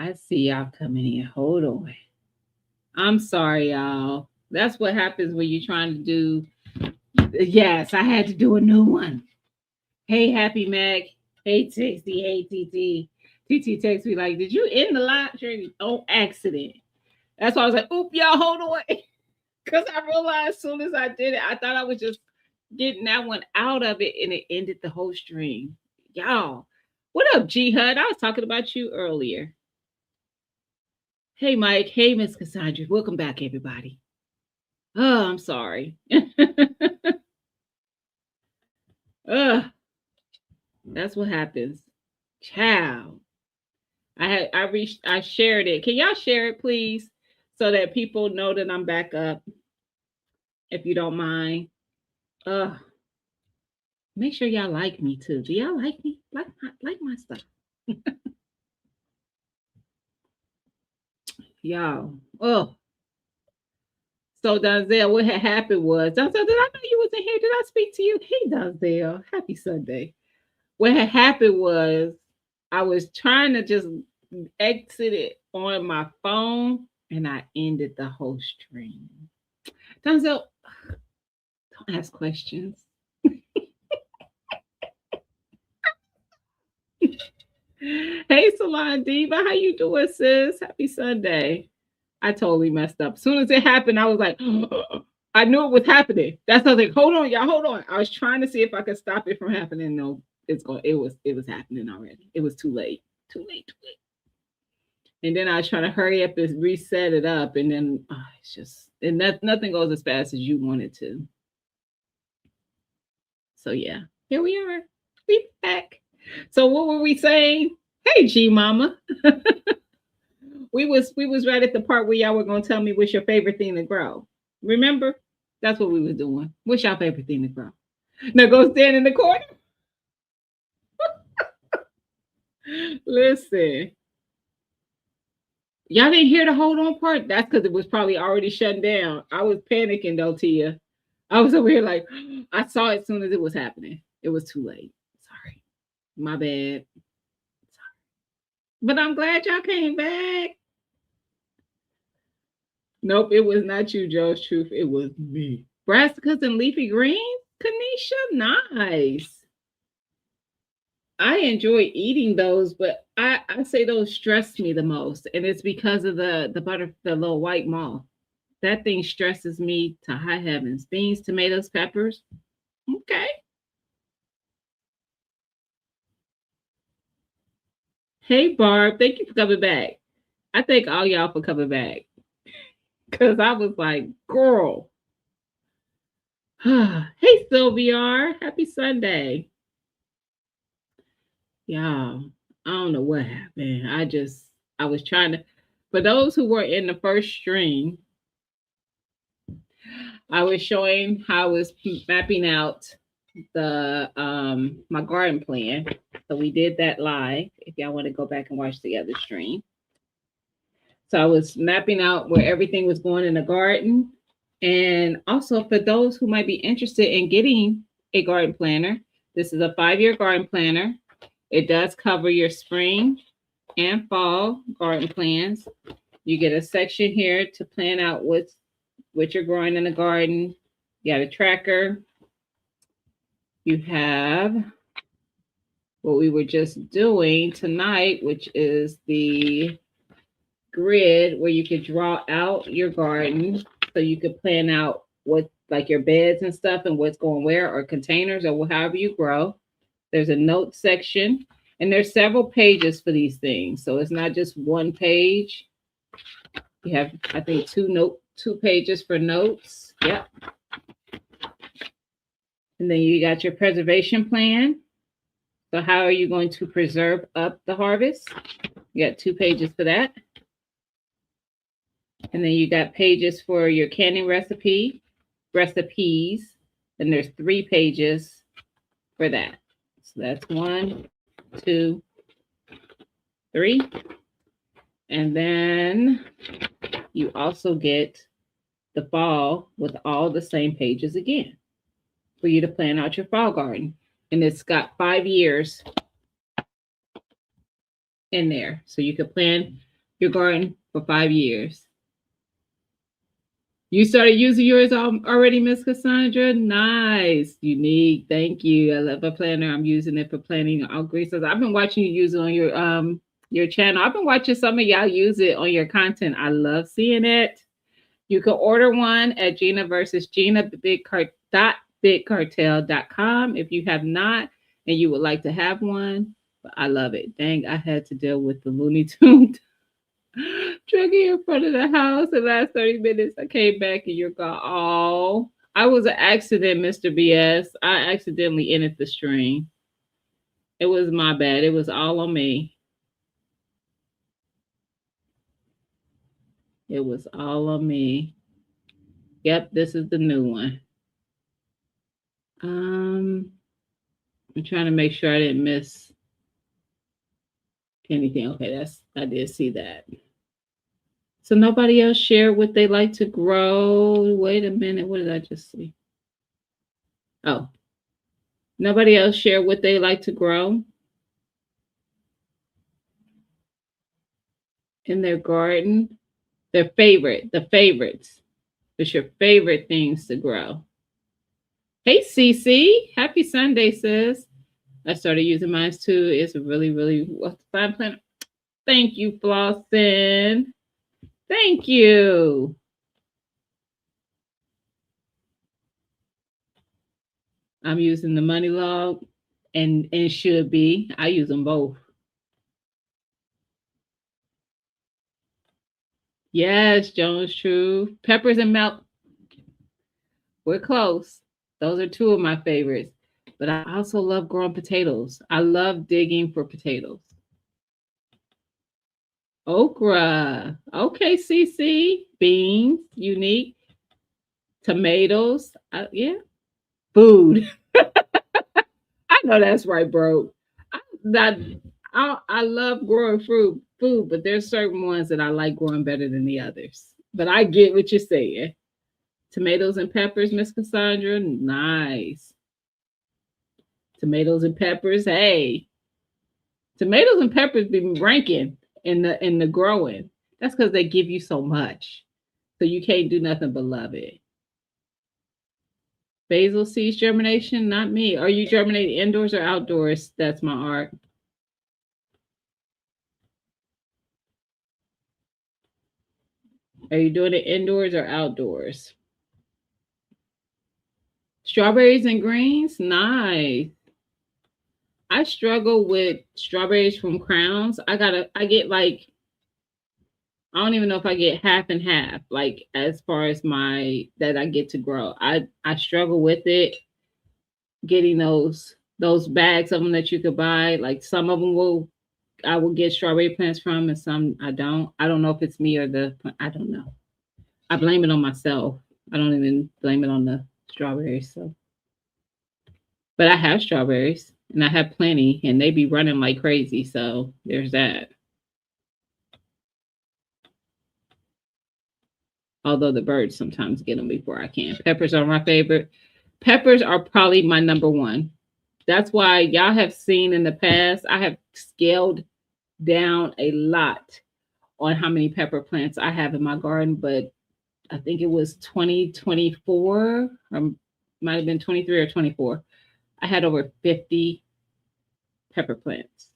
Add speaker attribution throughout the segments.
Speaker 1: I see y'all coming in. Hold on. I'm sorry, y'all. That's what happens when you're trying to do. Yes, I had to do a new one. Hey, Happy Mac. Hey, Tixie. Hey, TT. TT texts me like, "Did you end the live stream on accident?" That's why I was like, "Oop, y'all, hold on," because I realized as soon as I did it, I thought I was just getting that one out of it, and it ended the whole stream. Y'all, what up, G Hud? I was talking about you earlier. Hey, Mike. Hey, Miss Cassandra. Welcome back, everybody. Oh, I'm sorry. Ugh, that's what happens. Ciao. I shared it. Can y'all share it, please, so that people know that I'm back up, if you don't mind. Ugh. Make sure y'all like me too. Do y'all like me? Like my stuff, y'all. Oh, so Donzel, what had happened was Donzel. Did I know you was in here? Did I speak to you? Hey, Donzel. Happy Sunday. What had happened was I was trying to just exit it on my phone, and I ended the whole stream. Donzel, don't ask questions. Hey, Salon Diva, how you doing, sis? Happy Sunday. I totally messed up. As soon as it happened, I was like, I knew it was happening. That's why I was like, hold on, y'all, hold on. I was trying to see if I could stop it from happening. No, it was happening already. It was too late. Too late, too late. And then I was trying to hurry up and reset it up, and then it's just and nothing goes as fast as you want it to. So yeah, here we are. We back. So what were we saying? Hey, G Mama. We was right at the part where y'all were gonna tell me what's your favorite thing to grow. Remember? That's what we was doing. What's your favorite thing to grow? Now go stand in the corner. Listen, y'all didn't hear the hold on part. That's because it was probably already shut down. I was panicking though, Tia. I was over here like I saw it as soon as it was happening. It was too late. Sorry, my bad. But I'm glad y'all came back. Nope, it was not you, Joe's Truth. It was me. Brassicas and leafy greens? Kanisha, nice. I enjoy eating those, but I say those stress me the most. And it's because of the little white moth. That thing stresses me to high heavens. Beans, tomatoes, peppers. Okay. Hey Barb, thank you for coming back. I thank all y'all for coming back. Cause I was like, girl. Hey Sylvia, happy Sunday. Y'all, I don't know what happened. I was trying to, for those who were in the first stream, I was showing how I was mapping out the my garden plan. So we did that live. If y'all want to go back and watch the other stream. So I was mapping out where everything was going in the garden. And also for those who might be interested in getting a garden planner, this is a 5-year garden planner. It does cover your spring and fall garden plans. You get a section here to plan out what you're growing in the garden. You got a tracker. You have what we were just doing tonight, which is the grid where you could draw out your garden so you could plan out what like your beds and stuff and what's going where or containers or however you grow. There's a note section and there's several pages for these things. So it's not just one page. You have I think two pages for notes. Yep. And then you got your preservation plan. So how are you going to preserve up the harvest? You got 2 pages for that. And then you got pages for your canning recipes, and there's 3 pages for that. So that's 1, 2, 3. And then you also get the fall with all the same pages again for you to plan out your fall garden. And it's got 5 years in there. So you could plan your garden for 5 years. You started using yours already, Miss Cassandra? Nice. Unique. Thank you. I love a planner. I'm using it for planning all greases. I've been watching you use it on your channel. I've been watching some of y'all use it on your content. I love seeing it. You can order one at Gina versus Gina bigcartel.com if you have not and you would like to have one. But I love it. Dang, I had to deal with the Looney Tunes trucking in front of the house the last 30 minutes. I came back and you're gone. Oh, I was an accident, Mr. BS. I accidentally ended the stream. It was my bad. It was all on me. It was all on me. Yep, this is the new one. I'm trying to make sure I didn't miss anything. Okay, I did see that. So nobody else shared what they like to grow. Wait a minute, what did I just see? Oh, nobody else shared what they like to grow in their garden. The favorites. What's your favorite things to grow? Hey, Cece. Happy Sunday, sis. I started using mine too. It's really, really fun planner. Thank you, Flossin. Thank you. I'm using the money log and should be. I use them both. Yes, Jones True. Peppers and milk. We're close. Those are two of my favorites. But I also love growing potatoes. I love digging for potatoes. Okra. Okay, CC. Beans. Unique. Tomatoes. Yeah. Food. I know that's right, bro. I love growing food, but there's certain ones that I like growing better than the others. But I get what you're saying. Tomatoes and peppers, Miss Cassandra. Nice. Tomatoes and peppers. Hey, tomatoes and peppers be ranking in the growing. That's because they give you so much, so you can't do nothing but love it. Basil seeds germination, not me. Are you germinating indoors or outdoors? That's my art. Are you doing it indoors or outdoors? Strawberries and greens, nice. I struggle with strawberries from Crowns. I get like, I don't even know if I get half and half, like as far as that I get to grow. I struggle with it, getting those bags of them that you could buy. Like some of them I will get strawberry plants from, and some I don't. I don't know if it's me or I don't know. I blame it on myself. I don't even blame it on the strawberries. So, but I have strawberries and I have plenty, and they be running like crazy. So there's that. Although the birds sometimes get them before I can. Peppers are my favorite. Peppers are probably my number one. That's why y'all have seen in the past, I have scaled down a lot on how many pepper plants I have in my garden, but I think it was 2024, or might have been 23 or 24. I had over 50 pepper plants.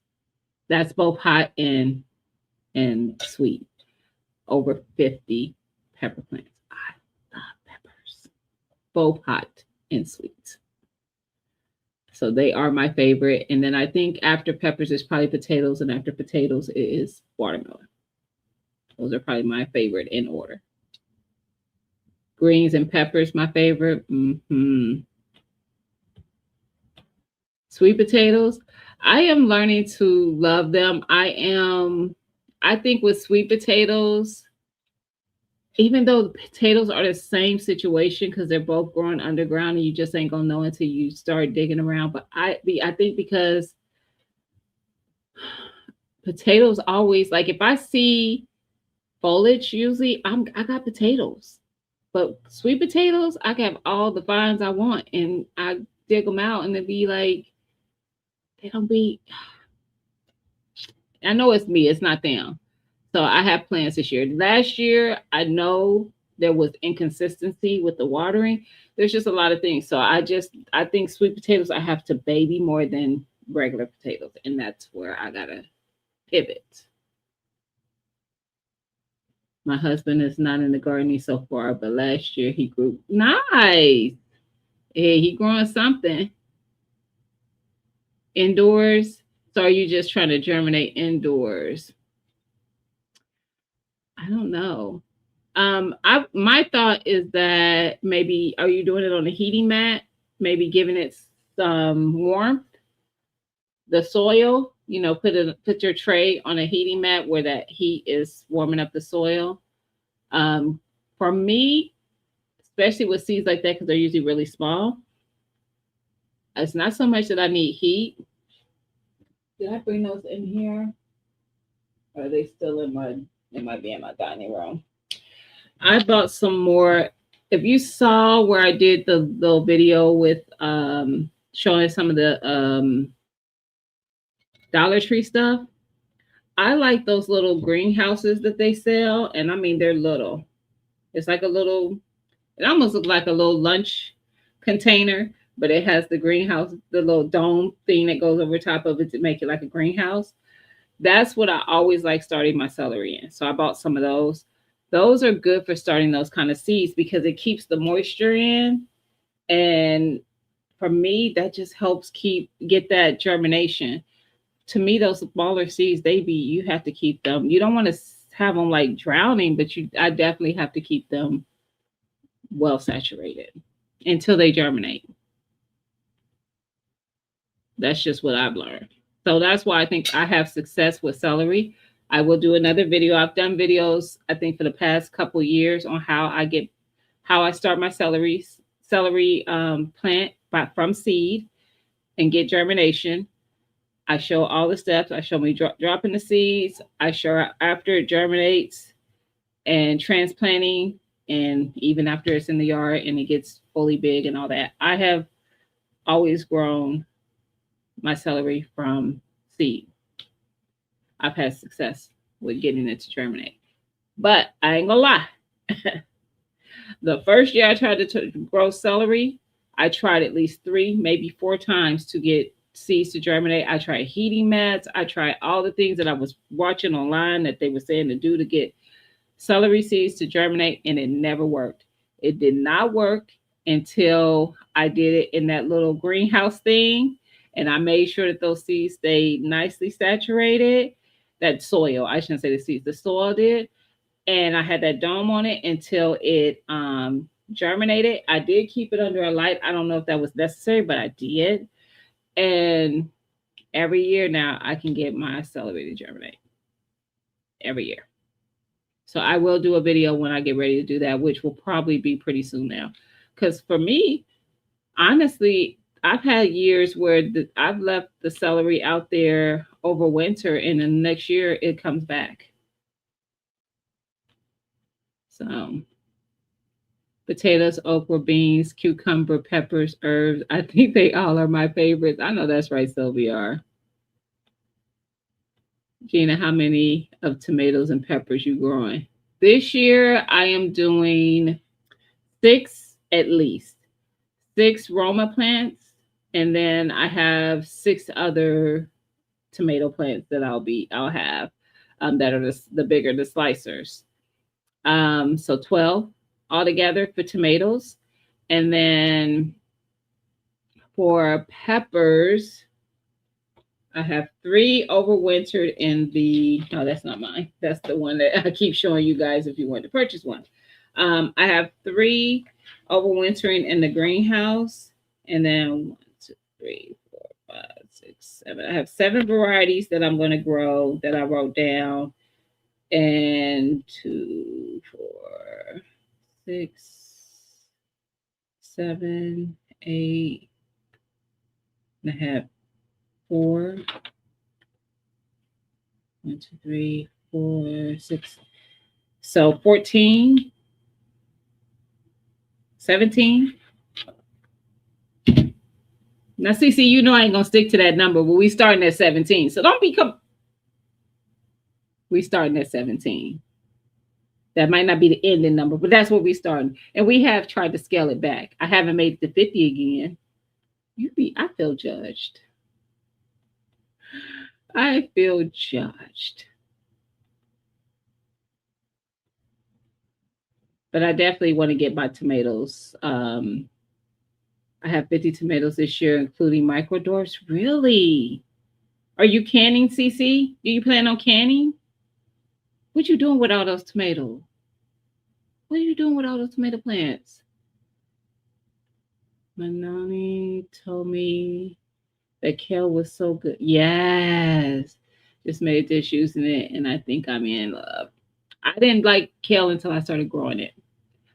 Speaker 1: That's both hot and sweet. Over 50 pepper plants. I love peppers, both hot and sweet. So they are my favorite. And then I think after peppers is probably potatoes, and after potatoes is watermelon. Those are probably my favorite in order. Greens and peppers, my favorite. Mm-hmm. Sweet potatoes, I am learning to love them. I think with sweet potatoes, even though the potatoes are the same situation because they're both growing underground and you just ain't gonna know until you start digging around. But I think because potatoes always, like if I see foliage, usually I got potatoes. But sweet potatoes, I can have all the vines I want, and I dig them out, and it'd be like they don't be. I know it's me, it's not them. So I have plans this year. Last year, I know there was inconsistency with the watering. There's just a lot of things. So I think sweet potatoes I have to baby more than regular potatoes, and that's where I gotta pivot. My husband is not in the gardening so far, but last year he grew nice. Yeah, he growing something indoors. So are you just trying to germinate indoors? I don't know. I my thought is that maybe are you doing it on a heating mat? Maybe giving it some warmth, the soil. Put your tray on a heating mat where that heat is warming up the soil. Um, for me, especially with seeds like that, because they're usually really small, it's not so much that I need heat. Did I bring those in here? Or are they still in my? It might be in my dining room. I bought some more. If you saw where I did the little video with showing some of the Dollar Tree stuff, I like those little greenhouses that they sell, and I mean they're little. It's like a little. It almost looks like a little lunch container, but it has the greenhouse, the little dome thing that goes over top of it to make it like a greenhouse. That's what I always like starting my celery in. So I bought some of those. Those are good for starting those kind of seeds because it keeps the moisture in. And for me, that just helps get that germination. To me, those smaller seeds, you have to keep them. You don't want to have them like drowning, but I definitely have to keep them well saturated until they germinate. That's just what I've learned. So that's why I think I have success with celery. I will do another video. I've done videos, I think, for the past couple years on how I start my celery plant from seed and get germination. I show all the steps. I show me dropping the seeds. I show after it germinates and transplanting, and even after it's in the yard and it gets fully big and all that. I have always grown my celery from seed. I've had success with getting it to germinate. But I ain't gonna lie. The first year I tried to grow celery, I tried at least 3, maybe 4 times to get seeds to germinate. I tried heating mats. I tried all the things that I was watching online that they were saying to do to get celery seeds to germinate, and it never worked. It did not work until I did it in that little greenhouse thing, and I made sure that those seeds stayed nicely saturated. That soil, I shouldn't say the seeds, the soil did. And I had that dome on it until it germinated. I did keep it under a light. I don't know if that was necessary, but I did. And every year now I can get my celery to germinate. Every year. So I will do a video when I get ready to do that, which will probably be pretty soon now. Because for me, honestly, I've had years where I've left the celery out there over winter, and the next year it comes back. So potatoes, okra, beans, cucumber, peppers, herbs. I think they all are my favorites. I know that's right, Sylvia. Gina, how many of tomatoes and peppers you growing? This year, I am doing 6 at least. 6 Roma plants. And then I have 6 other tomato plants that I'll have that are the bigger, the slicers. So 12 altogether for tomatoes. And then for peppers, I have 3 overwintered in no, that's not mine. That's the one that I keep showing you guys if you want to purchase one. I have 3 overwintering in the greenhouse. And then 1, 2, 3, 4, 5, 6, 7. I have 7 varieties that I'm going to grow that I wrote down. And 2, 4, 6, 7, 8. And I have 4. 1, 2, 3, 4, 6. So 14, 17. Now, Cece, you know I ain't gonna stick to that number, but we starting at 17. So don't become. We starting at 17. That might not be the ending number, but that's where we starting. And we have tried to scale it back. I haven't made it to 50 again. I feel judged. I feel judged. But I definitely want to get my tomatoes. I have 50 tomatoes this year, including microdorps. Really? Are you canning, CC? Do you plan on canning? What you doing with all those tomatoes? What are you doing with all those tomato plants? Manani told me that kale was so good. Yes. Just made a dish using it, and I think I'm in love. I didn't like kale until I started growing it.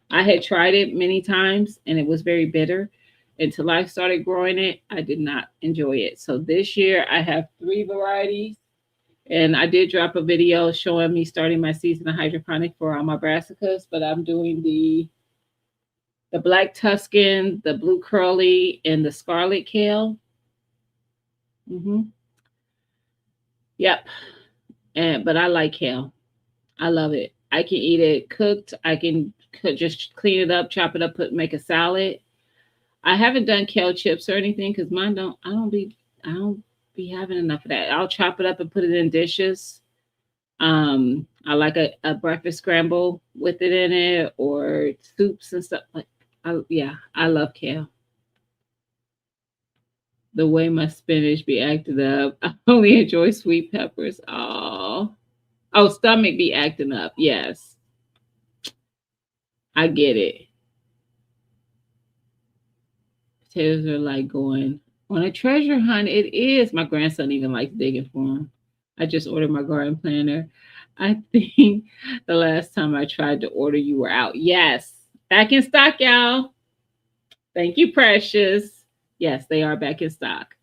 Speaker 1: I had tried it many times, and it was very bitter. Until I started growing it, I did not enjoy it. So this year, I have 3 varieties. And I did drop a video showing me starting my season of hydroponic for all my brassicas, but I'm doing the black Tuscan, the blue curly, and the scarlet kale. Hmm. Yep. And but I like kale. I love it. I can eat it cooked. I can just clean it up, chop it up, make a salad. I haven't done kale chips or anything because mine don't. I don't be having enough of that. I'll chop it up and put it in dishes. I like a breakfast scramble with it in it or soups and stuff like. Yeah, I love kale. The way my spinach be acting up. I only enjoy sweet peppers. Oh, stomach be acting up. Yes, I get it. Potatoes are like going on a treasure hunt. It is. My grandson even likes digging for them. I just ordered my garden planner. I think the last time I tried to order, you were out. Yes, back in stock, y'all. Thank you, Precious. Yes, they are back in stock.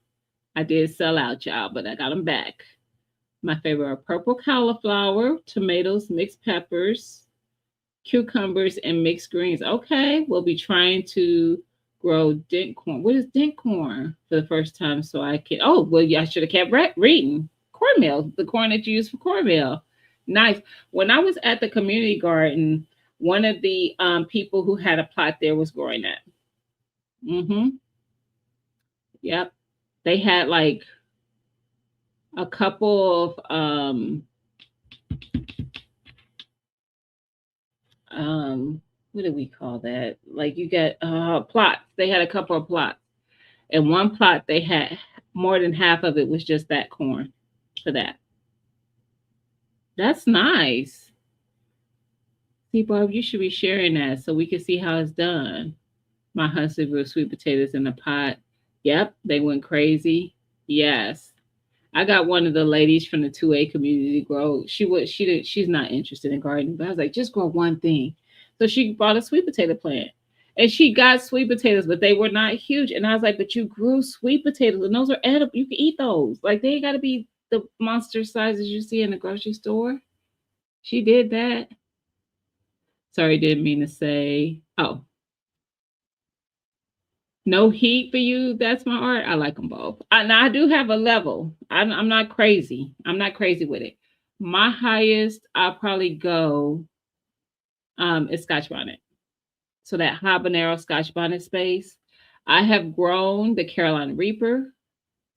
Speaker 1: I did sell out, y'all, but I got them back. My favorite are purple cauliflower, tomatoes, mixed peppers, cucumbers, and mixed greens. Okay, we'll be trying to grow dent corn. What is dent corn for the first time? So I can. Oh, well, yeah, I should have kept reading. Cornmeal, the corn that you use for cornmeal. Nice. When I was at the community garden, one of the people who had a plot there was growing that. Mm-hmm. Yep. They had like a couple of what do we call that? Like you get plots. They had a couple of plots. And one plot they had more than half of it was just that corn for that. That's nice. See, Barb, you should be sharing that so we can see how it's done. My husband grew sweet potatoes in a pot. Yep, they went crazy. Yes. I got one of the ladies from the 2A community grow. She's not interested in gardening, but I was like, just grow one thing. So she bought a sweet potato plant. And she got sweet potatoes, but they were not huge. And I was like, but you grew sweet potatoes and those are edible. You can eat those. Like they ain't gotta be the monster sizes you see in the grocery store. She did that. Sorry, didn't mean to say. Oh, no heat for you. That's my art. I like them both. Now I do have a level. I'm not crazy. I'm not crazy with it. My highest, I'll probably go is Scotch bonnet. So that habanero Scotch bonnet space. I have grown the Carolina Reaper.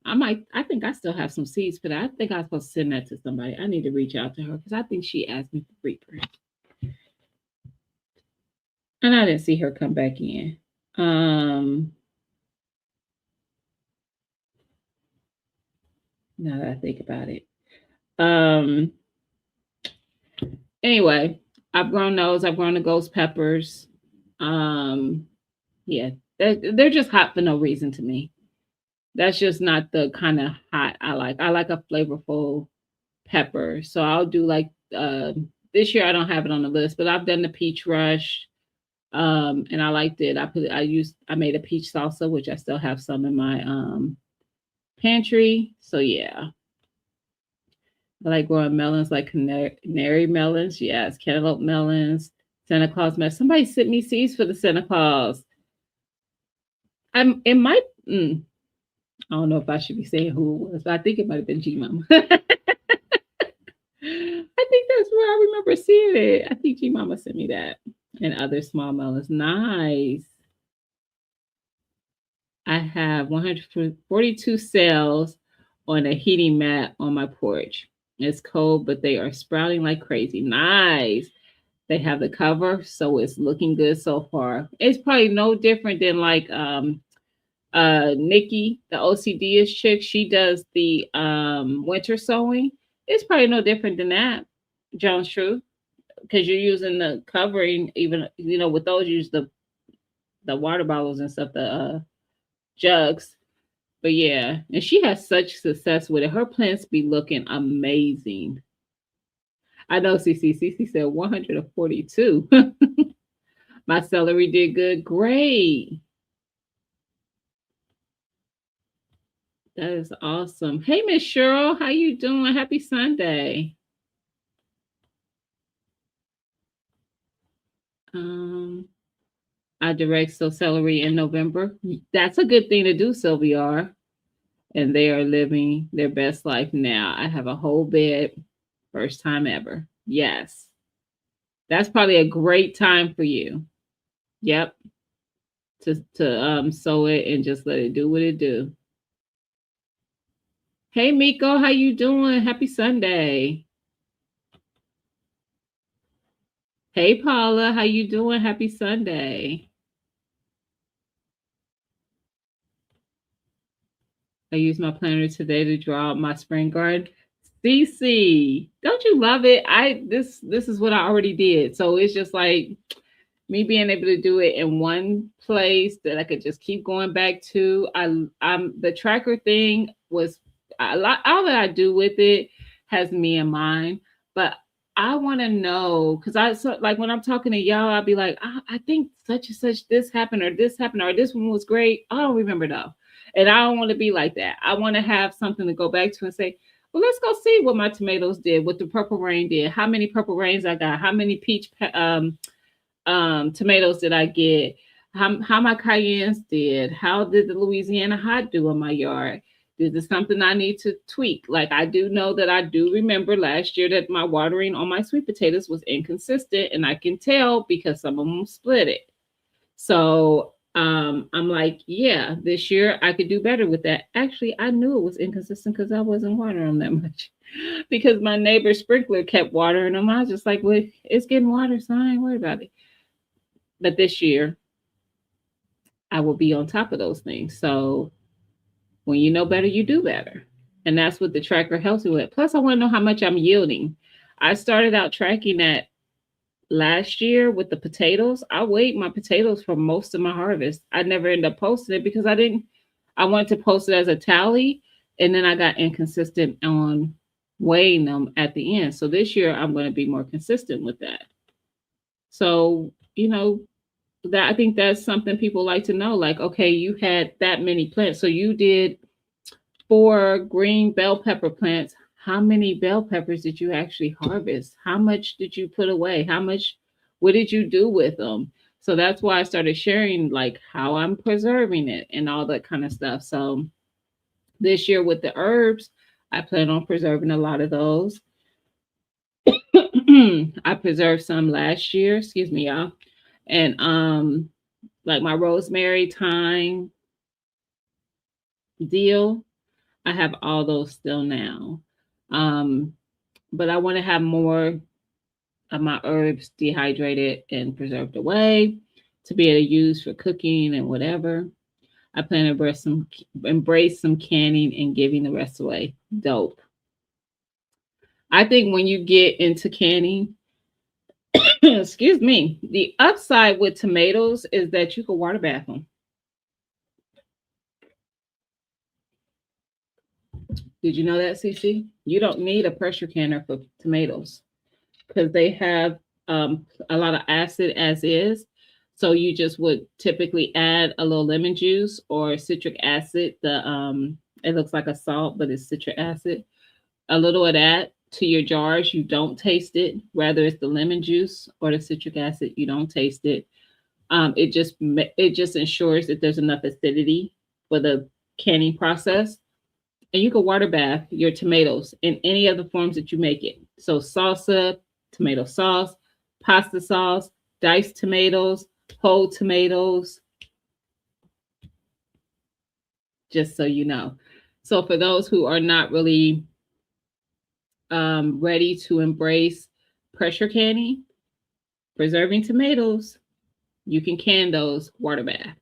Speaker 1: I think I still have some seeds for that. I think I was supposed to send that to somebody. I need to reach out to her because I think she asked me for Reaper. And I didn't see her come back in. Now that I think about it. Um, anyway, I've grown those. I've grown the ghost peppers. Um, yeah, they're just hot for no reason to me. That's just not the kind of hot I like. I like a flavorful pepper. So I'll do like this year I don't have it on the list, but I've done the peach rush. And I liked it. I made a peach salsa, which I still have some in my pantry. So yeah. I like growing melons like canary melons. Yes, cantaloupe melons, Santa Claus melons. Somebody sent me seeds for the Santa Claus. It might I don't know if I should be saying who it was, but I think it might have been G Mama. I think that's where I remember seeing it. I think G Mama sent me that. And other small melons. Nice. I have 142 cells on a heating mat on my porch. It's cold, but they are sprouting like crazy. Nice. They have the cover, so it's looking good so far. It's probably no different than like Nikki, the OCD-ish chick. She does the winter sowing. It's probably no different than that, Jones True, because you're using the covering. Even with those, you use the water bottles and stuff, the jugs. But yeah, and she has such success with it. Her plants be looking amazing. I know CC said 142. My celery did good. Great. That is awesome. Hey, Miss Cheryl, how you doing? Happy Sunday. I direct so celery in November. That's a good thing to do, Sylvia. And they are living their best life now. I have a whole bed, first time ever. Yes. That's probably a great time for you. Yep. To sow it and just let it do what it do. Hey Miko, how you doing? Happy Sunday. Hey Paula, how you doing? Happy Sunday. I used my planner today to draw my spring garden. CC, don't you love it? This is what I already did. So it's just like me being able to do it in one place that I could just keep going back to. I'm the tracker thing was a lot. All that I do with it has me in mind, but I want to know because like when I'm talking to y'all, I'll be like, I think such and such this happened or this happened or this one was great. I don't remember though, and I don't want to be like that. I want to have something to go back to and say, well, let's go see what my tomatoes did, what the purple rain did, how many purple rains I got, how many peach tomatoes did I get, how my cayennes did, how did the Louisiana hot do in my yard. Is this something I need to tweak? Like I do know that I do remember last year that my watering on my sweet potatoes was inconsistent, and I can tell because some of them split it. So I'm like, yeah, this year I could do better with that. Actually, I knew it was inconsistent because I wasn't watering them that much. Because my neighbor's sprinkler kept watering them. I was just like, well, it's getting water, so I ain't worried about it. But this year, I will be on top of those things. So when you know better, you do better. And that's what the tracker helps me with. Plus, I want to know how much I'm yielding. I started out tracking that last year with the potatoes. I weighed my potatoes for most of my harvest. I never ended up posting it because I wanted to post it as a tally. And then I got inconsistent on weighing them at the end. So this year, I'm going to be more consistent with that. So, that I think that's something people like to know. Like, okay, you had that many plants. So you did 4 green bell pepper plants. How many bell peppers did you actually harvest? How much did you put away? What did you do with them? So that's why I started sharing like how I'm preserving it and all that kind of stuff. So this year with the herbs, I plan on preserving a lot of those. I preserved some last year, excuse me, y'all. And like my rosemary, thyme deal, I have all those still now. But I want to have more of my herbs dehydrated and preserved away to be able to use for cooking and whatever. I plan to embrace some canning and giving the rest away. Dope. I think when you get into canning, excuse me, the upside with tomatoes is that you can water bath them. Did you know that, CC? You don't need a pressure canner for tomatoes because they have a lot of acid as is. So you just would typically add a little lemon juice or citric acid. It looks like a salt, but it's citric acid. A little of that to your jars. You don't taste it. Whether it's the lemon juice or the citric acid, you don't taste it. It just ensures that there's enough acidity for the canning process. And you can water bath your tomatoes in any of the forms that you make it. So salsa, tomato sauce, pasta sauce, diced tomatoes, whole tomatoes, just so you know. So for those who are not really ready to embrace pressure canning, preserving tomatoes, you can can those water bath.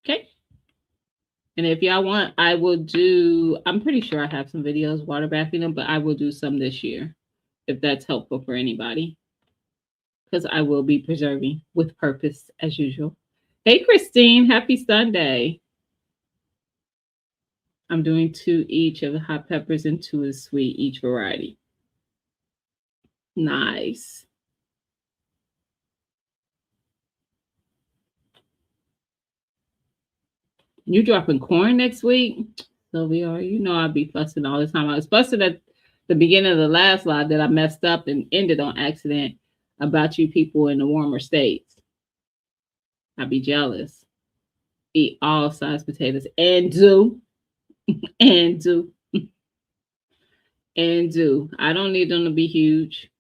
Speaker 1: Okay. And if y'all want, I will do, I'm pretty sure I have some videos water bathing them, but I will do some this year if that's helpful for anybody. Because I will be preserving with purpose as usual. Hey, Christine, happy Sunday. I'm doing 2 each of the hot peppers and 2 is sweet, each variety. Nice. You dropping corn next week? Sylvia, you know I'll be fussing all the time. I was fussing at the beginning of the last live that I messed up and ended on accident about you people in the warmer states. I'd be jealous. Eat all size potatoes and do and do and do. I don't need them to be huge.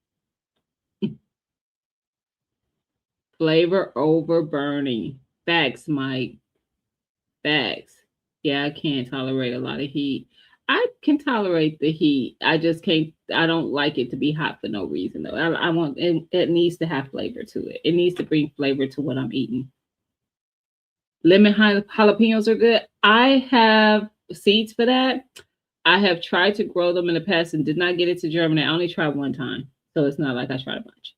Speaker 1: Flavor over burning. Facts, Mike. Facts. Yeah, I can't tolerate a lot of heat. I can tolerate the heat. I just can't. I don't like it to be hot for no reason though. I want it needs to have flavor to it. It needs to bring flavor to what I'm eating. Lemon jalapenos are good. I have seeds for that. I have tried to grow them in the past and did not get it to germinate. I only tried one time, so it's not like I tried a bunch.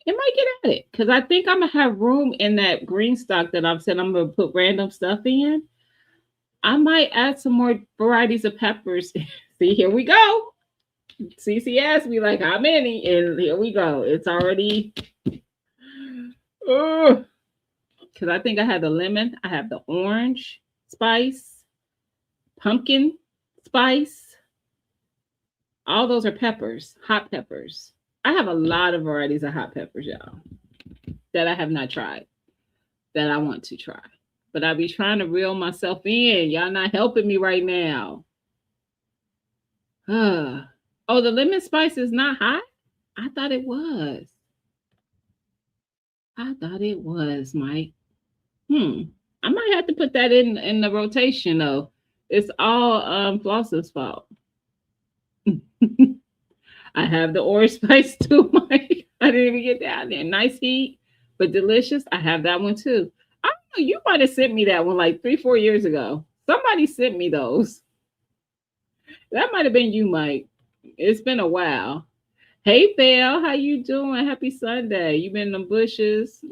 Speaker 1: It might get at it because I think I'm gonna have room in that green stock that I've said I'm gonna put random stuff in. I might add some more varieties of peppers. See, here we go. CC asked me like how many, and here we go. It's already. Because I think I have the lemon, I have the orange spice, pumpkin spice. All those are peppers, hot peppers. I have a lot of varieties of hot peppers, y'all, that I have not tried, that I want to try. But I be trying to reel myself in. Y'all not helping me right now. Oh, the lemon spice is not hot? I thought it was. I thought it was, Mike. I might have to put that in the rotation though. It's all Floss's fault. I have the orange spice too, Mike. I didn't even get down there. Nice heat, but delicious. I have that one too. I don't know. You might have sent me that one like 3-4 years ago. Somebody sent me those. That might have been you, Mike. It's been a while. Hey, Belle, how you doing? Happy Sunday. You been in the bushes?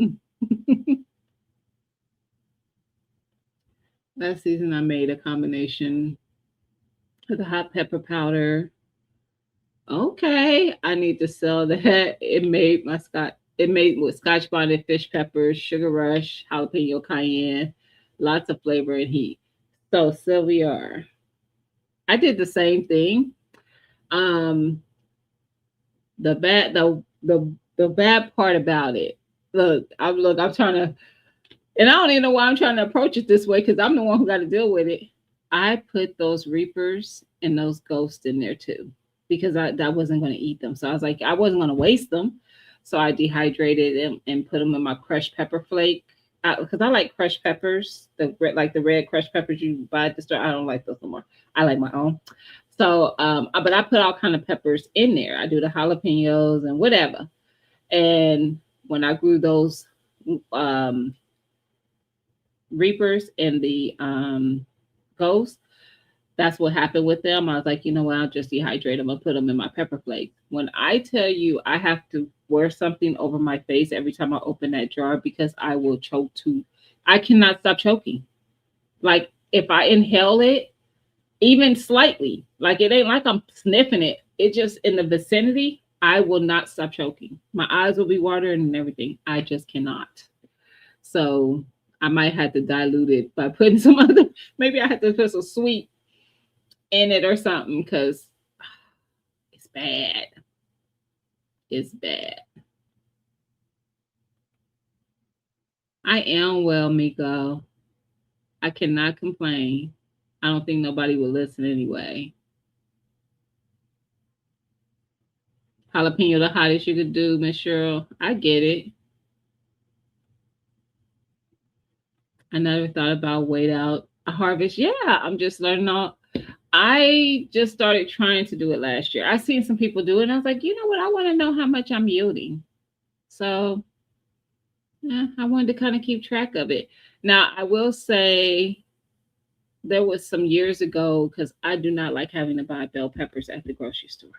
Speaker 1: Last season, I made a combination of the hot pepper powder. Okay, I need to sell that. It made with Scotch bonnet, fish peppers, sugar rush, jalapeno cayenne, lots of flavor and heat. So Sylvia, I did the same thing. Um, the bad part about it. I'm trying to, and I don't even know why I'm trying to approach it this way because I'm the one who got to deal with it. I put those reapers and those ghosts in there too because I wasn't going to eat them. So I was like, I wasn't going to waste them. So I dehydrated them and put them in my crushed pepper flake because I like crushed peppers, like the red crushed peppers you buy at the store. I don't like those no more. I like my own. So, but I put all kind of peppers in there. I do the jalapenos and whatever. And when I grew those reapers and the ghosts, that's what happened with them. I was like, you know what? I'll just dehydrate them and put them in my pepper flakes. When I tell you I have to wear something over my face every time I open that jar because I will choke I cannot stop choking. Like if I inhale it, even slightly, like it ain't like I'm sniffing it. It just in the vicinity, I will not stop choking. My eyes will be watering and everything. I just cannot. So I might have to dilute it by putting some other, maybe I have to put some sweet in it or something because it's bad. It's bad. I am well, Miko. I cannot complain. I don't think nobody will listen anyway. Jalapeno, the hottest you could do, Miss Cheryl. I get it. I never thought about wait out a harvest. Yeah, I'm just learning all. I just started trying to do it last year. I seen some people do it, and I was like, you know what? I want to know how much I'm yielding. So yeah, I wanted to kind of keep track of it. Now, I will say there was some years ago because I do not like having to buy bell peppers at the grocery store.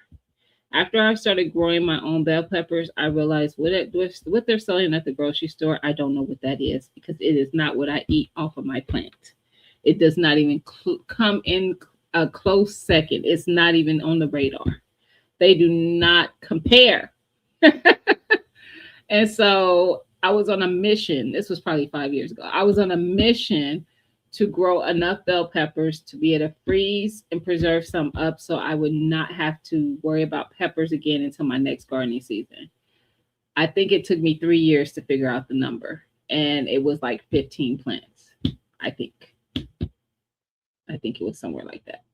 Speaker 1: After I started growing my own bell peppers, I realized what they're selling at the grocery store, I don't know what that is because it is not what I eat off of my plant. It does not even come in a close second. It's not even on the radar. They do not compare. And so I was on a mission. This was probably 5 years ago. I was on a mission to grow enough bell peppers to be able to freeze and preserve some up so I would not have to worry about peppers again until my next gardening season. I think it took me 3 years to figure out the number, and it was like 15 plants. I think. I think it was somewhere like that.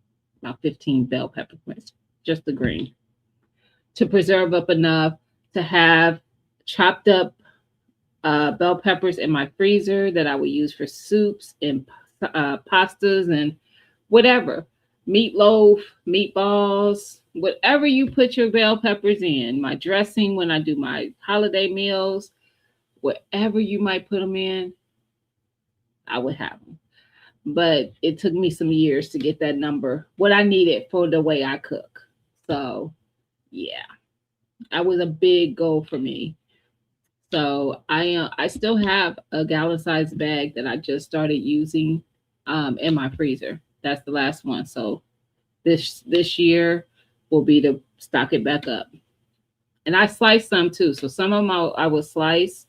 Speaker 1: About 15 bell pepper plants, just the green, to preserve up enough to have chopped up bell peppers in my freezer that I would use for soups and pastas and whatever, meatloaf, meatballs, whatever you put your bell peppers in, my dressing when I do my holiday meals, whatever you might put them in, I would have them. But it took me some years to get that number, what I needed for the way I cook. So, yeah, that was a big goal for me. So I still have a gallon size bag that I just started using in my freezer. That's the last one. So this year will be to stock it back up. And I slice some too. So some of them I will slice,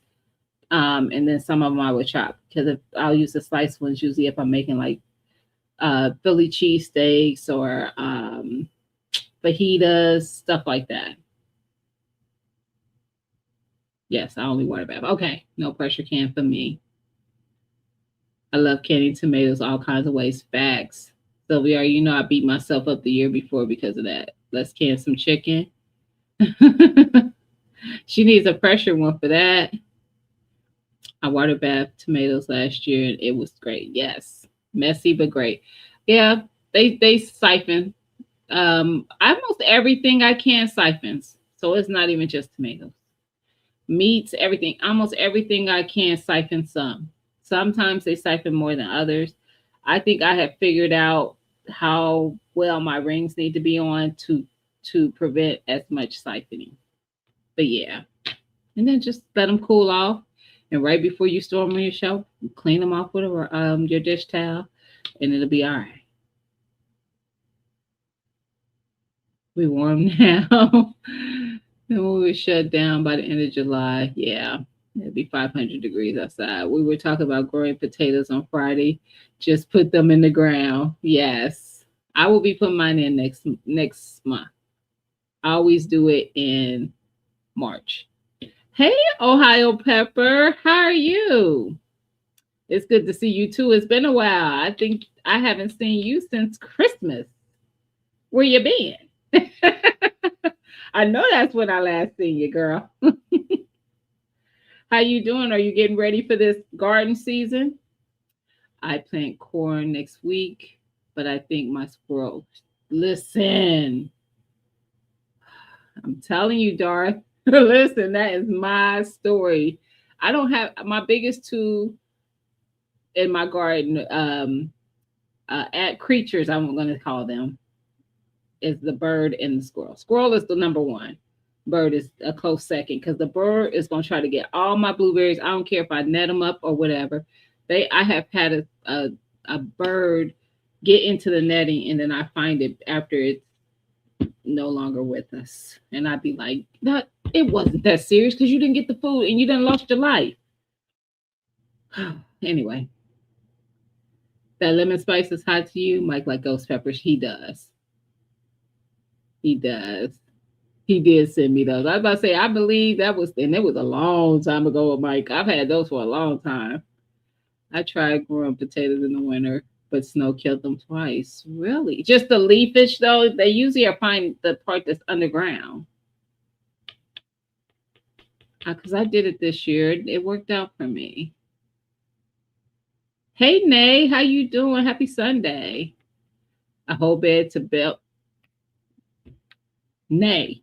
Speaker 1: and then some of them I would chop because if I'll use the sliced ones usually if I'm making like Philly cheesesteaks or fajitas, stuff like that. Yes, I only water bath. Okay, no pressure can for me. I love canning tomatoes all kinds of ways. Facts. Sylvia, you know I beat myself up the year before because of that. Let's can some chicken. She needs a pressure one for that. I water bath tomatoes last year and it was great. Yes. Messy but great. Yeah, they siphon. Almost everything I can siphons. So it's not even just tomatoes. Meats, everything. Almost everything I can siphon some. Sometimes they siphon more than others. I think I have figured out how well my rings need to be on to prevent as much siphoning. But yeah, and then just let them cool off. And right before you store them on your shelf, clean them off with your dish towel, and it'll be all right. We warm now. Then we were shut down by the end of July. Yeah, it'll be 500 degrees outside. We were talking about growing potatoes on Friday. Just put them in the ground. Yes, I will be putting mine in next month. I always do it in March. Hey, Ohio Pepper, how are you? It's good to see you too. It's been a while. I think I haven't seen you since Christmas. Where you been? I know that's when I last seen you, girl. How you doing? Are you getting ready for this garden season? I plant corn next week, but I think my squirrel. Listen, I'm telling you, Darth. Listen, that is my story. I don't have my biggest two in my garden. At creatures, I'm going to call them, is the bird and the squirrel. Squirrel is the number one. Bird is a close second because the bird is going to try to get all my blueberries. I don't care if I net them up or whatever. I have had a bird get into the netting and then I find it after it's no longer with us. And I'd be like, that it wasn't that serious because you didn't get the food and you done lost your life. Anyway, that lemon spice is hot to you, Mike, like ghost peppers. He does. He does. He did send me those. I was about to say, I believe that was, and it was a long time ago, Mike. I've had those for a long time. I tried growing potatoes in the winter, but snow killed them twice. Really? Just the leafage though? They usually are find the part that's underground. Because I did it this year. It worked out for me. Hey Nay, how you doing? Happy Sunday. A whole bed to build. Nay.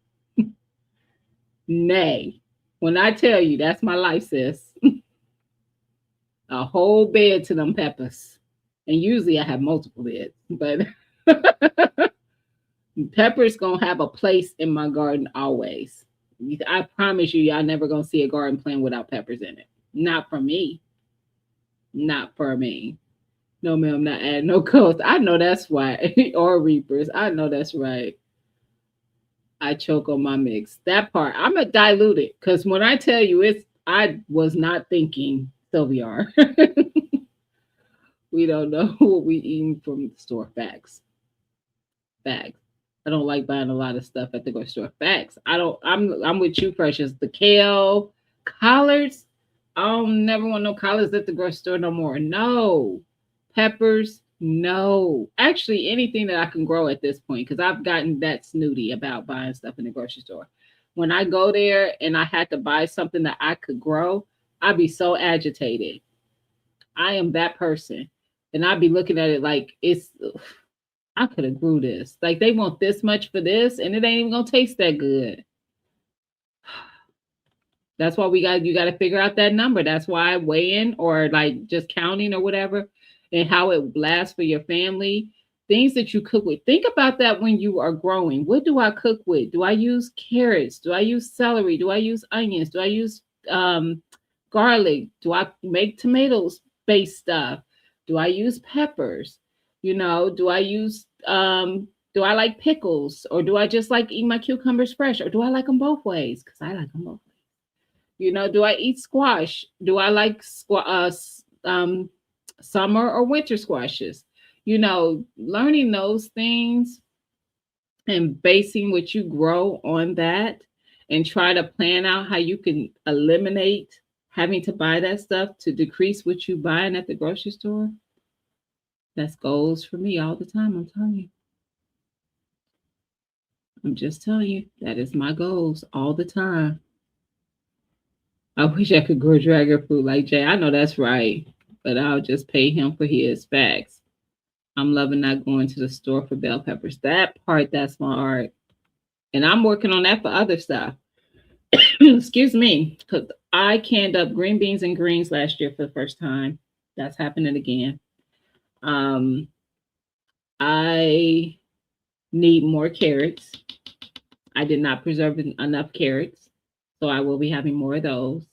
Speaker 1: Nay. When I tell you that's my life, sis. A whole bed to them peppers. And usually I have multiple beds, but peppers gonna have a place in my garden always. I promise you, y'all never gonna see a garden plant without peppers in it. Not for me. Not for me. No, ma'am, not adding no coast. I know that's right. Or reapers. I know that's right. I choke on my mix. That part, I'm a diluted because when I tell you it's, I was not thinking Sylviar. We don't know what we eating from the store. Facts. Facts. I don't like buying a lot of stuff at the grocery store. Facts. I don't. I'm with you, Precious. The kale, collards. I don't never want no collards at the grocery store no more. No peppers. No. Actually, anything that I can grow at this point because I've gotten that snooty about buying stuff in the grocery store. When I go there and I had to buy something that I could grow, I'd be so agitated. I am that person, and I'd be looking at it like it's. I could have grew this. Like they want this much for this, and it ain't even gonna taste that good. That's why you got to figure out that number. That's why weighing or like just counting or whatever, and how it lasts for your family. Things that you cook with. Think about that when you are growing. What do I cook with? Do I use carrots? Do I use celery? Do I use onions? Do I use garlic? Do I make tomatoes based stuff? Do I use peppers? Do I use do I like pickles or do I just like eat my cucumbers fresh or do I like them both ways? Because I like them both ways. Do I eat squash? Do I like summer or winter squashes? Learning those things and basing what you grow on that and try to plan out how you can eliminate having to buy that stuff to decrease what you buying at the grocery store. That's goals for me all the time. I'm telling you. I'm just telling you. That is my goals all the time. I wish I could grow dragon fruit like Jay. I know that's right. But I'll just pay him for his facts. I'm loving not going to the store for bell peppers. That part, that's my art. And I'm working on that for other stuff. Excuse me. Because I canned up green beans and greens last year for the first time. That's happening again. I need more carrots. I did not preserve enough carrots, so I will be having more of those.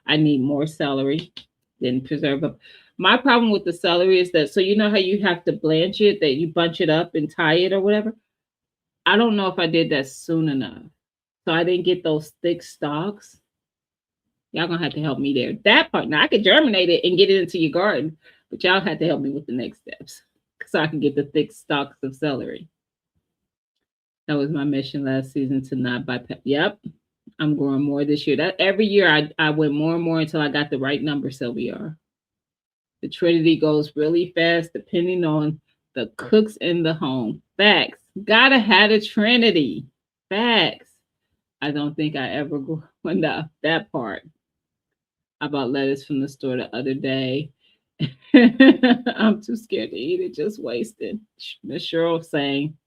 Speaker 1: I need more celery. Didn't preserve them. My problem with the celery is that, so you know how you have to blanch it, that you bunch it up and tie it or whatever? I don't know if I did that soon enough. So I didn't get those thick stalks. Y'all gonna have to help me there. That part, now I could germinate it and get it into your garden, but y'all have to help me with the next steps so I can get the thick stalks of celery. That was my mission last season to not buy Yep, I'm growing more this year. That every year I went more and more until I got the right number, Sylvia. The Trinity goes really fast depending on the cooks in the home. Facts. Gotta have a Trinity. Facts. I don't think I ever grew enough. That part. I bought lettuce from the store the other day. I'm too scared to eat it, just wasted. Miss Cheryl saying,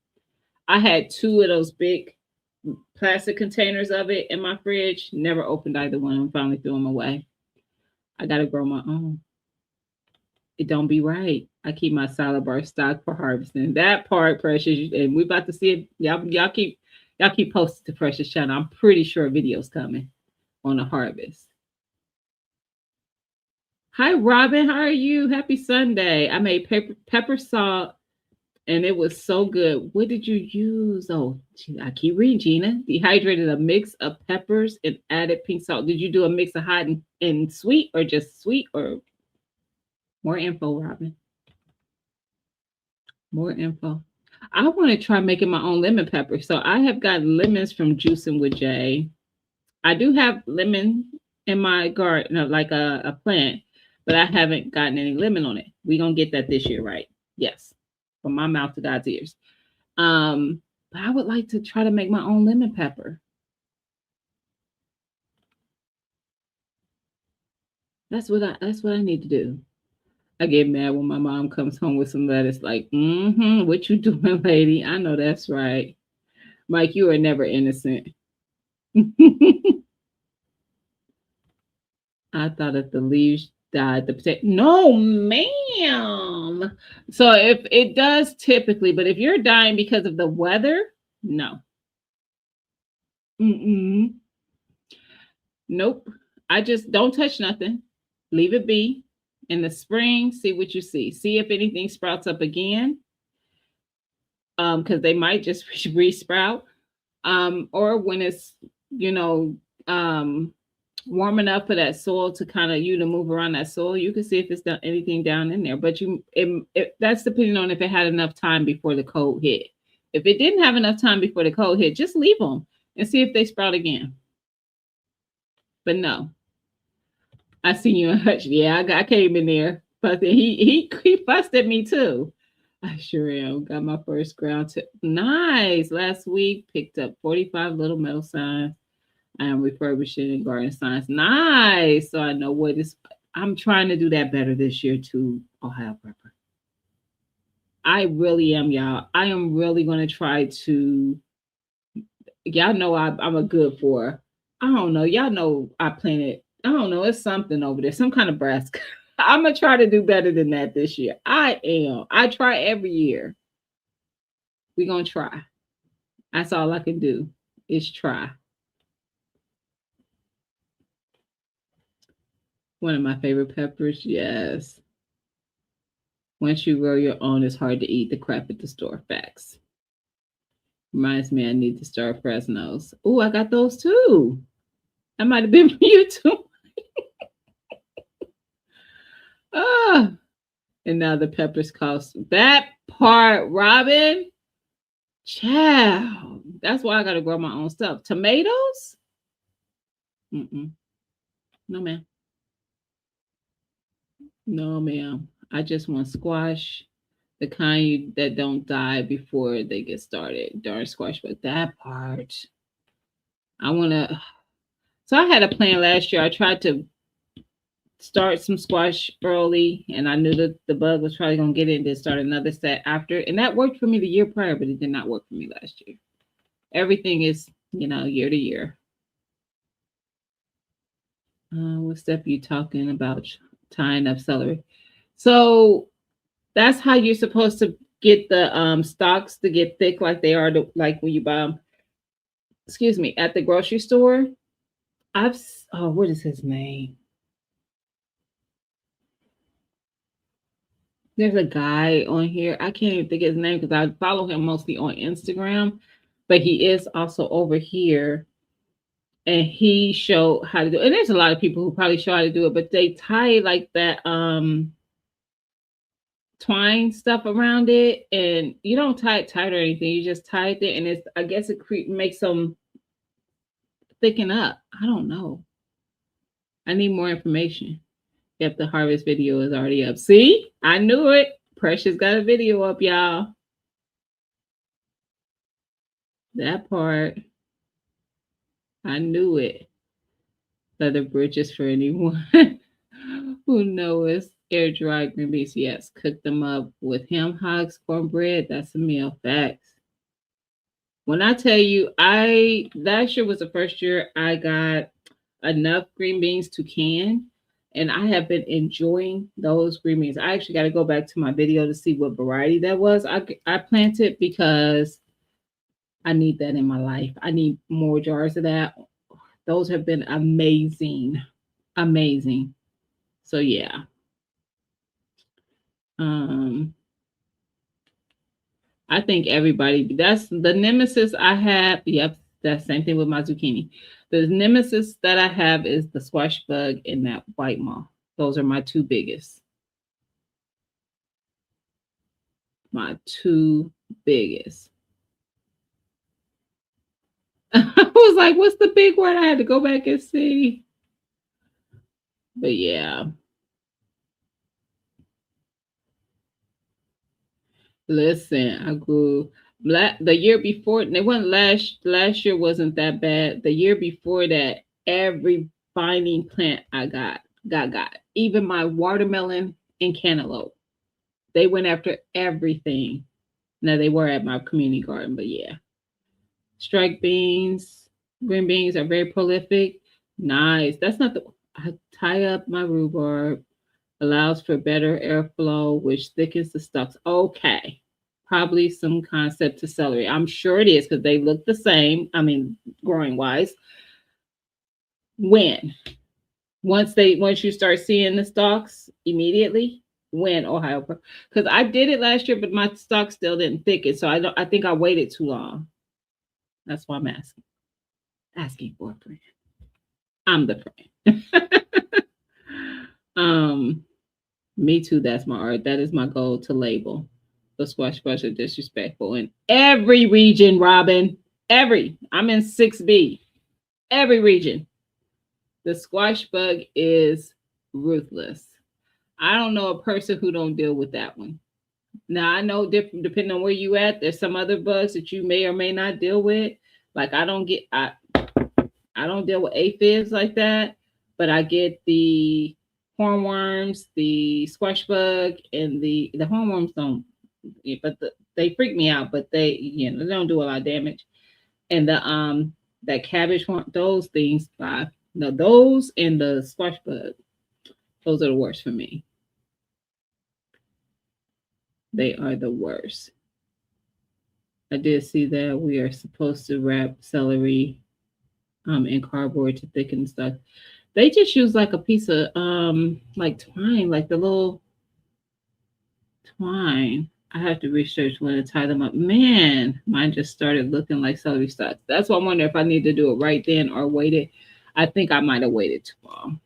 Speaker 1: I had 2 of those big plastic containers of it in my fridge. Never opened either one and finally threw them away. I got to grow my own. It don't be right. I keep my salad bar stocked for harvesting. That part, Precious, and we about to see it. Y'all keep posting to Precious channel. I'm pretty sure videos coming on the harvest. Hi, Robin. How are you? Happy Sunday. I made pepper salt, and it was so good. What did you use? Oh, I keep reading, Gina. Dehydrated a mix of peppers and added pink salt. Did you do a mix of hot and sweet, or just sweet, or more info, Robin? More info. I want to try making my own lemon pepper. So I have gotten lemons from Juicing with Jay. I do have lemon in my garden, like a plant. but I haven't gotten any lemon on it. We're gonna get that this year, right? Yes. From my mouth to God's ears. But I would like to try to make my own lemon pepper. That's what I need to do. I get mad when my mom comes home with some lettuce, like, what you doing, lady? I know that's right. Mike, you are never innocent. I thought if the leaves died, the potato. No, ma'am. So if it does typically, but if you're dying because of the weather, no. Mm-mm. Nope. I just don't touch nothing. Leave it be. In the spring, see what you see. See if anything sprouts up again. Because they might just re-sprout. Or when it's, you know, um warm enough for that soil to kind of you to move around that soil, you can see if it's done anything down in there. But that's depending on if it had enough time before the cold hit. If it didn't have enough time before the cold hit, just leave them and see if they sprout again. But no, I seen you in Hutch. Yeah, I came in there, but he fussed at me too. I sure am. Got my first ground tip. Nice. Last week picked up 45 little metal signs. I am refurbishing in garden science. Nice. So I know what is. I'm trying to do that better this year too. Ohio Prepper. I really am, y'all. I am really going to try to. Y'all know I'm a good for. I don't know. Y'all know I planted. I don't know. It's something over there. Some kind of brassica. I'm gonna try to do better than that this year. I am. I try every year. We're gonna try. That's all I can do is try. One of my favorite peppers. Yes. Once you grow your own, it's hard to eat the crap at the store. Facts. Reminds me, I need to start Fresnos. Oh, I got those too. That might have been for you too. Ah, and now the peppers cost that part, Robin. Child. That's why I got to grow my own stuff. Tomatoes? Mm-mm. No, ma'am. No, ma'am. I just want squash, the kind that don't die before they get started. Darn squash, but that part, I want to. So I had a plan last year. I tried to start some squash early, and I knew that the bug was probably going to get in to start another set after. And that worked for me the year prior, but it did not work for me last year. Everything is, year to year. What step are you talking about tying up celery? So that's how you're supposed to get the stalks to get thick like they are like when you buy them, excuse me, at the grocery store. What is his name? There's a guy on here. I can't even think of his name because I follow him mostly on Instagram, but he is also over here and he showed how to do it. And there's a lot of people who probably show how to do it, but they tie like that twine stuff around it, and you don't tie it tight or anything. You just tie it there, and it's I guess it makes them thicken up. I don't know. I need more information. Yep, the harvest video is already up. See, I knew it. Precious got a video up, y'all. That part, I knew it. Leather bridges for anyone who knows. Air dried green beans, yes. Cook them up with ham hocks, cornbread. That's a meal. Facts. When I tell you, I last year was the first year I got enough green beans to can, and I have been enjoying those green beans. I actually got to go back to my video to see what variety that was. I planted because I need that in my life. I need more jars of that. Those have been amazing, amazing. So yeah. Um, I think everybody, that's the nemesis I have. Yep, that's same thing with my zucchini. The nemesis that I have is the squash bug and that white moth. Those are my two biggest. My two biggest. I was like, what's the big one? I had to go back and see. But yeah. Listen, I grew the year before. They wasn't last year wasn't that bad. The year before that, every vining plant I got. Even my watermelon and cantaloupe. They went after everything. Now they were at my community garden, but yeah. Strike beans, green beans are very prolific. Nice. That's not the I tie up my rhubarb, allows for better airflow, which thickens the stalks. Okay. Probably some concept to celery. I'm sure it is because they look the same. I mean, growing wise. When? Once you start seeing the stalks immediately, when Ohio? Because I did it last year, but my stalks still didn't thicken. So I think I waited too long. That's why I'm asking for a friend. I'm the friend. um, Me too. That's my art. That is my goal to label the squash bugs are disrespectful in every region, Robin. Every. I'm in 6B. Every region. The squash bug is ruthless. I don't know a person who don't deal with that one. Now I know different depending on where you at. There's some other bugs that you may or may not deal with. Like I don't deal with aphids like that, but I get the hornworms, the squash bug, and the hornworms don't. But they freak me out. But they don't do a lot of damage. And that cabbage worm, those things, no, those and the squash bug, those are the worst for me. They are the worst. I did see that we are supposed to wrap celery in cardboard to thicken stuff. They just use like a piece of like twine, like the little twine. I have to research when to tie them up. Man, mine just started looking like celery stalks. That's why I wonder if I need to do it right then or wait it. I think I might have waited too long.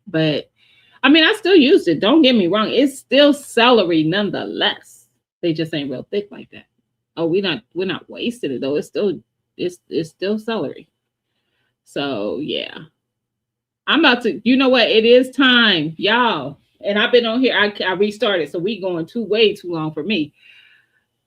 Speaker 1: But I mean, I still used it. Don't get me wrong. It's still celery nonetheless. They just ain't real thick like that. Oh, we're not wasting it though. It's still celery. So yeah. I'm about to, you know what? It is time, y'all. And I've been on here. I restarted, so we going way too long for me.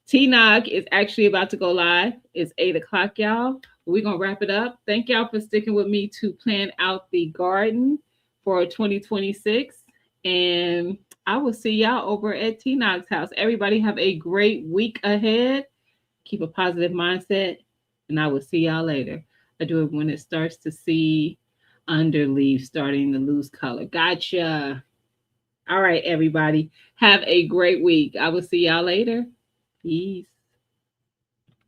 Speaker 1: T Nog is actually about to go live. It's 8 o'clock, y'all. We're gonna wrap it up. Thank y'all for sticking with me to plan out the garden for 2026. And I will see y'all over at T Nog's house. Everybody have a great week ahead. Keep a positive mindset, and I will see y'all later. I do it when it starts to see underleaf starting to lose color. Gotcha. All right, everybody. Have a great week. I will see y'all later. Peace.